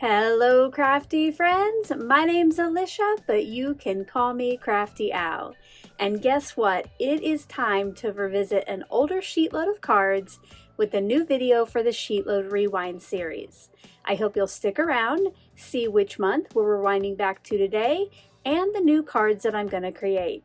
Hello, crafty friends. My name's Alicia, but you can call me Crafty Owl. And guess what? It is time to revisit an older sheetload of cards with a new video for the SheetLoad Rewind series. I hope you'll stick around, see which month we're rewinding back to today, and the new cards that I'm going to create.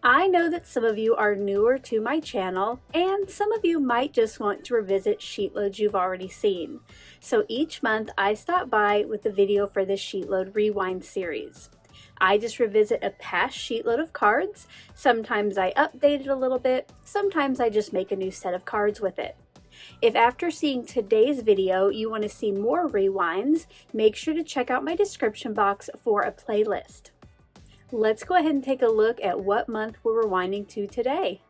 I know that some of you are newer to my channel, and some of you might just want to revisit sheetloads you've already seen. So each month I stop by with a video for this SheetLoad Rewind series. I just revisit a past sheetload of cards. Sometimes I update it a little bit, sometimes I just make a new set of cards with it. If after seeing today's video you want to see more rewinds, make sure to check out my description box for a playlist. Let's go ahead and take a look at what month we're rewinding to today.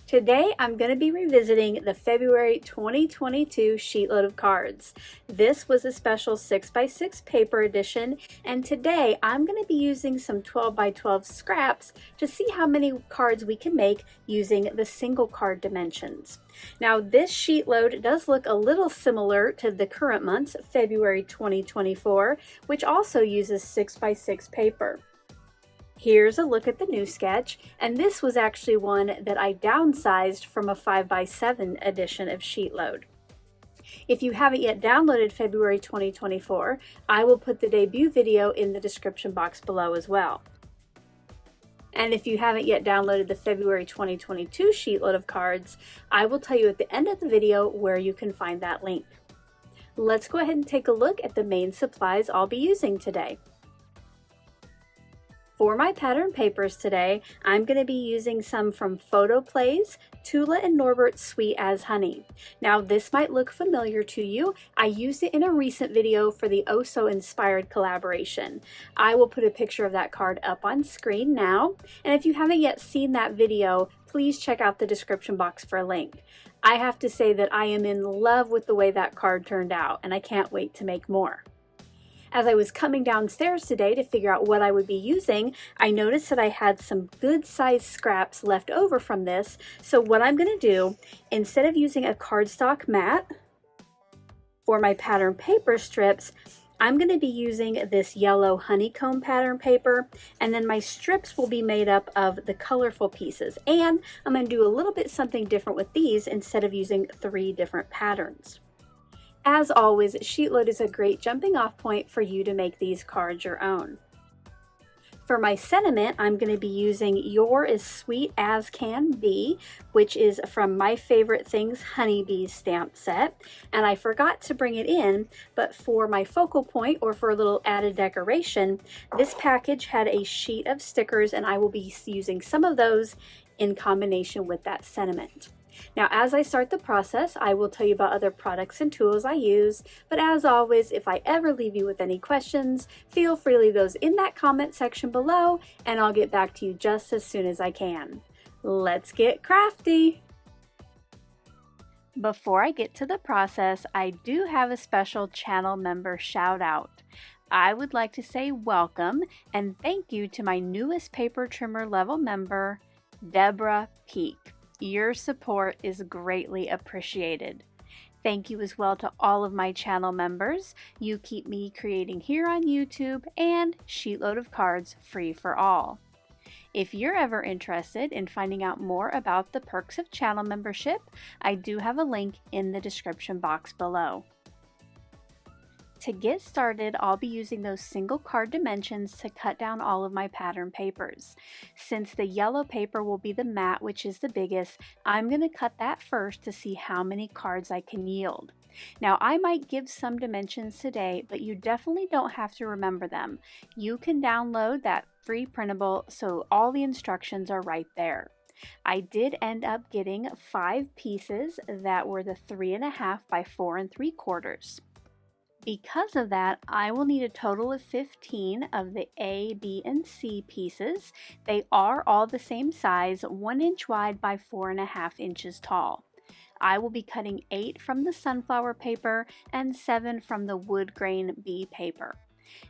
Today I'm going to be revisiting the February 2022 sheetload of cards. This was a special 6x6 paper edition, and today I'm going to be using some 12x12 scraps to see how many cards we can make using the single card dimensions. Now this sheetload does look a little similar to the current month's February 2024, which also uses 6x6 paper. Here's a look at the new sketch, and this was actually one that I downsized from a 5x7 edition of SheetLoad. If you haven't yet downloaded February 2024, I will put the debut video in the description box below as well. And if you haven't yet downloaded the February 2022 sheetload of cards, I will tell you at the end of the video where you can find that link. Let's go ahead and take a look at the main supplies I'll be using today. For my pattern papers today, I'm going to be using some from Photoplay's Tulla and Nobert Sweet as Honey. Now this might look familiar to you. I used it in a recent video for the Oh So Inspired collaboration. I will put a picture of that card up on screen now, and if you haven't yet seen that video, please check out the description box for a link. I have to say that I am in love with the way that card turned out, and I can't wait to make more. As I was coming downstairs today to figure out what I would be using, I noticed that I had some good sized scraps left over from this. So what I'm going to do, instead of using a cardstock mat for my pattern paper strips, I'm going to be using this yellow honeycomb pattern paper, and then my strips will be made up of the colorful pieces. And I'm going to do a little bit something different with these instead of using 3 different patterns. As always, SheetLoad is a great jumping off point for you to make these cards your own. For my sentiment, I'm going to be using You're as Sweet as Can Be, which is from My Favorite Things Honeybees stamp set. And I forgot to bring it in, but for my focal point or for a little added decoration, this package had a sheet of stickers, and I will be using some of those in combination with that sentiment. Now, as I start the process, I will tell you about other products and tools I use, but as always, if I ever leave you with any questions, feel free to leave those in that comment section below, and I'll get back to you just as soon as I can. Let's get crafty! Before I get to the process, I do have a special channel member shout out. I would like to say welcome and thank you to my newest paper trimmer level member, Deborah Peak. Your support is greatly appreciated. Thank you as well to all of my channel members. You keep me creating here on YouTube and SheetLoad of Cards free for all. If you're ever interested in finding out more about the perks of channel membership, I do have a link in the description box below. To get started, I'll be using those single card dimensions to cut down all of my pattern papers. Since the yellow paper will be the mat, which is the biggest, I'm going to cut that first to see how many cards I can yield. Now, I might give some dimensions today, but you definitely don't have to remember them. You can download that free printable, so all the instructions are right there. I did end up getting 5 pieces that were the 3.5 by 4 3/4. Because of that, I will need a total of 15 of the A, B, and C pieces. They are all the same size, 1 inch wide by 4.5 inches tall. I will be cutting 8 from the sunflower paper and 7 from the wood grain B paper.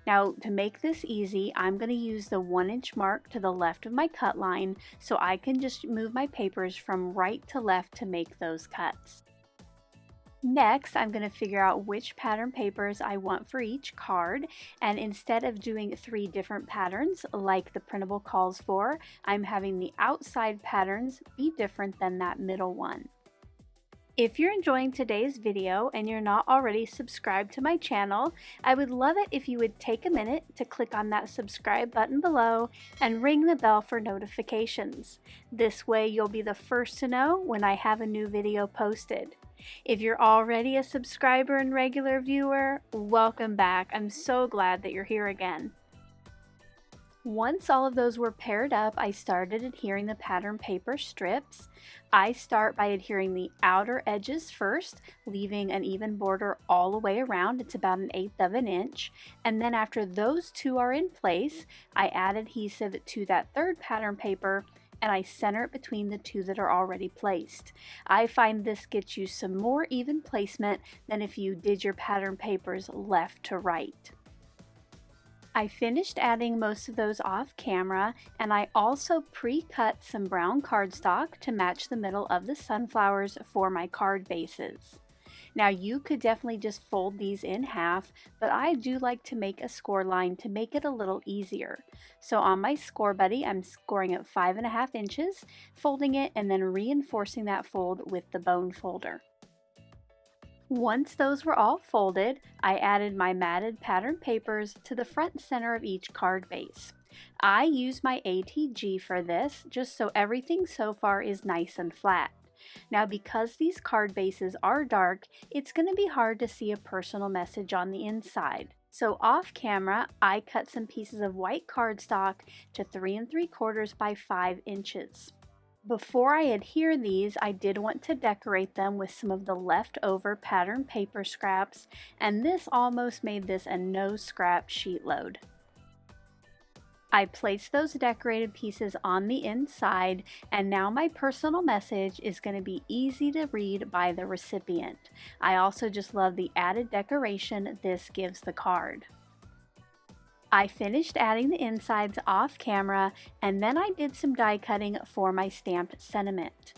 Now, to make this easy, I'm going to use the 1-inch mark to the left of my cut line so I can just move my papers from right to left to make those cuts. Next, I'm going to figure out which pattern papers I want for each card, and instead of doing 3 different patterns like the printable calls for, I'm having the outside patterns be different than that middle one. If you're enjoying today's video and you're not already subscribed to my channel, I would love it if you would take a minute to click on that subscribe button below and ring the bell for notifications. This way you'll be the first to know when I have a new video posted. If you're already a subscriber and regular viewer, welcome back. I'm so glad that you're here again. Once all of those were paired up, I started adhering the pattern paper strips. I start by adhering the outer edges first, leaving an even border all the way around. It's about 1/8 of an inch. And then after those 2 are in place, I add adhesive to that third pattern paper and I center it between the 2 that are already placed. I find this gets you some more even placement than if you did your pattern papers left to right. I finished adding most of those off camera, and I also pre-cut some brown cardstock to match the middle of the sunflowers for my card bases. Now you could definitely just fold these in half, but I do like to make a score line to make it a little easier. So on my score buddy, I'm scoring at 5.5 inches, folding it and then reinforcing that fold with the bone folder. Once those were all folded, I added my matted pattern papers to the front center of each card base. I use my ATG for this, just so everything so far is nice and flat. Now because these card bases are dark, it's going to be hard to see a personal message on the inside. So off camera, I cut some pieces of white cardstock to 3 3/4 by 5 inches. Before I adhere these, I did want to decorate them with some of the leftover pattern paper scraps, and this almost made this a no scrap sheet load. I placed those decorated pieces on the inside, and now my personal message is going to be easy to read by the recipient. I also just love the added decoration this gives the card. I finished adding the insides off camera, and then I did some die cutting for my stamped sentiment.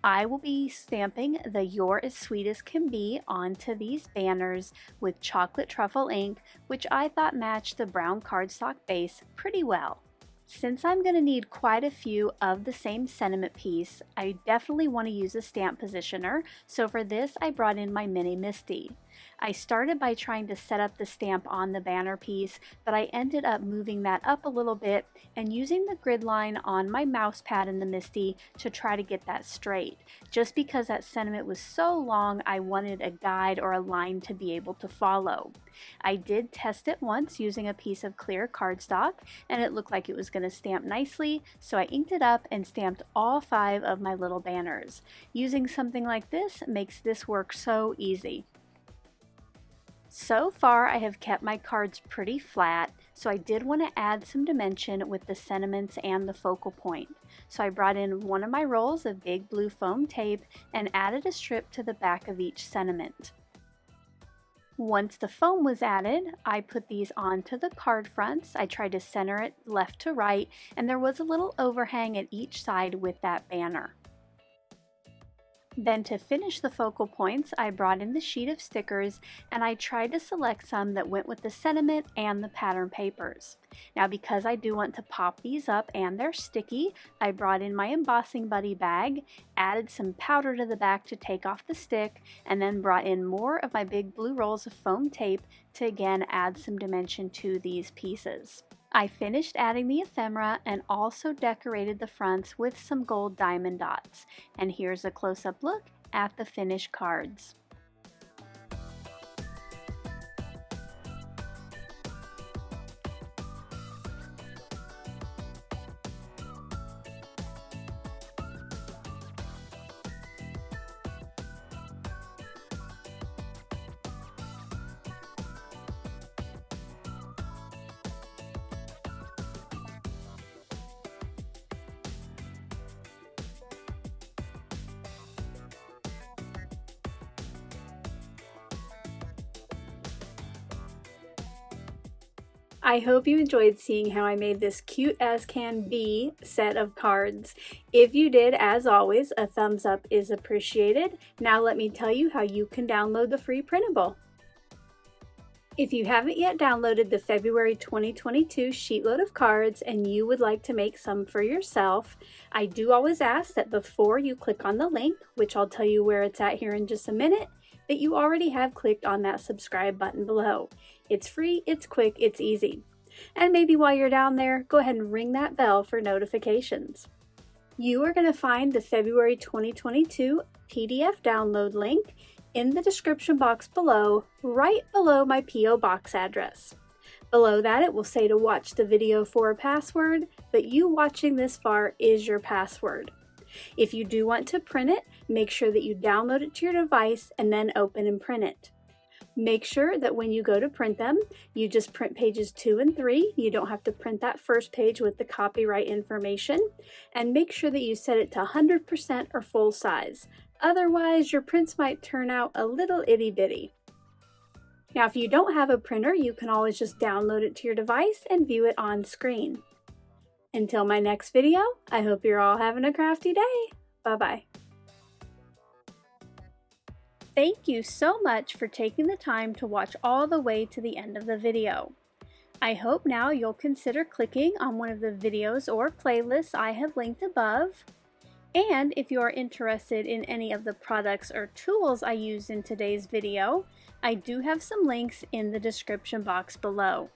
I will be stamping the "You're as Sweet as Can Be" onto these banners with chocolate truffle ink, which I thought matched the brown cardstock base pretty well. Since I'm going to need quite a few of the same sentiment piece, I definitely want to use a stamp positioner, so for this I brought in my mini MISTI. I started by trying to set up the stamp on the banner piece, but I ended up moving that up a little bit and using the grid line on my mouse pad in the MISTI to try to get that straight. Just because that sentiment was so long, I wanted a guide or a line to be able to follow. I did test it once using a piece of clear cardstock, and it looked like it was going to stamp nicely, so I inked it up and stamped all 5 of my little banners. Using something like this makes this work so easy. So far I have kept my cards pretty flat, so I did want to add some dimension with the sentiments and the focal point. So I brought in one of my rolls of big blue foam tape and added a strip to the back of each sentiment. Once the foam was added, I put these onto the card fronts. I tried to center it left to right, and there was a little overhang at each side with that banner. Then to finish the focal points, I brought in the sheet of stickers and I tried to select some that went with the sentiment and the pattern papers. Now because I do want to pop these up and they're sticky, I brought in my Embossing Buddy bag, added some powder to the back to take off the stick, and then brought in more of my big blue rolls of foam tape to again add some dimension to these pieces. I finished adding the ephemera and also decorated the fronts with some gold diamond dots. And here's a close-up look at the finished cards. I hope you enjoyed seeing how I made this cute as can be set of cards. If you did, as always, a thumbs up is appreciated. Now let me tell you how you can download the free printable. If you haven't yet downloaded the February 2022 SheetLoad of cards and you would like to make some for yourself, I do always ask that before you click on the link, which I'll tell you where it's at here in just a minute, that you already have clicked on that subscribe button below. It's free, it's quick, it's easy. And maybe while you're down there, go ahead and ring that bell for notifications. You are going to find the February 2022 PDF download link in the description box below, right below my P.O. box address. Below that it will say to watch the video for a password, but you watching this far is your password. If you do want to print it, make sure that you download it to your device and then open and print it. Make sure that when you go to print them, you just print pages 2 and 3. You don't have to print that first page with the copyright information. And make sure that you set it to 100% or full size. Otherwise, your prints might turn out a little itty bitty. Now, if you don't have a printer, you can always just download it to your device and view it on screen. Until my next video, I hope you're all having a crafty day. Bye-bye. Thank you so much for taking the time to watch all the way to the end of the video. I hope now you'll consider clicking on one of the videos or playlists I have linked above. And if you are interested in any of the products or tools I used in today's video, I do have some links in the description box below.